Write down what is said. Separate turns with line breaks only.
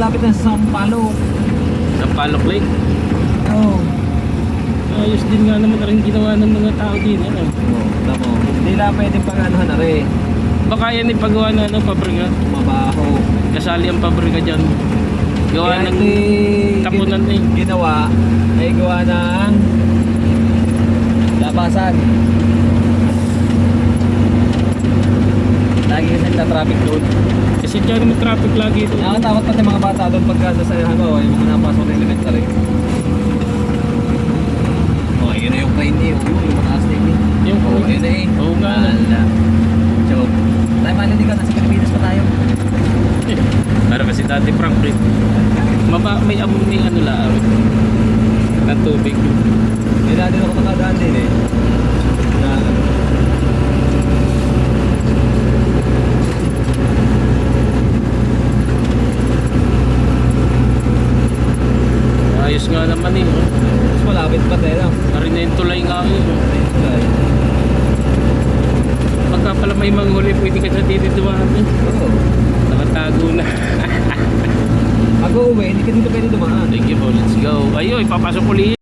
malapit na sa Sampaloc.
Sampaloc Lake.
Oo.
Ayos din nga naman rin ginawa ng mga tao din. Ano?
Oo, tamo. Hindi lang pwede pang anuhan na rin.
Baka yan ipagawa na pabrika.
Mabaho.
Kasali ang pabrika dyan. Gawa
Kaya
ng tapunan eh.
Ginawa ay gawa ng labasan. Lagi kasi nagta-traffic doon.
Kasi dyan may traffic lagi ito.
Nakakatakot pati mga bata doon pagka sa ano, yung mga napasok na elementary. Oh, yun na yung plane eh. Yung mataas na yun.
Yung
Oh, yun na eh.
Oo nga.
Ala. So, tayo maninig ka, nasa Pilipinas pa tayo.
Para kasi dati Frank Britt. May amoy ano lang. Ng tubig.
Hindi natin ako nakadaan din eh. Na,
Ayos nga naman eh. Oh.
mas malapit pa tayo.
Narin na yung tulay nga yun. Oh. Pagka pala may manghuli, pwede ka sa dito dumaan eh.
Oo.
Nakatago na.
Pag uuwi, hindi ka dito pwede dumaan.
Thank you po, let's go. Ayun, ipapasok ulit.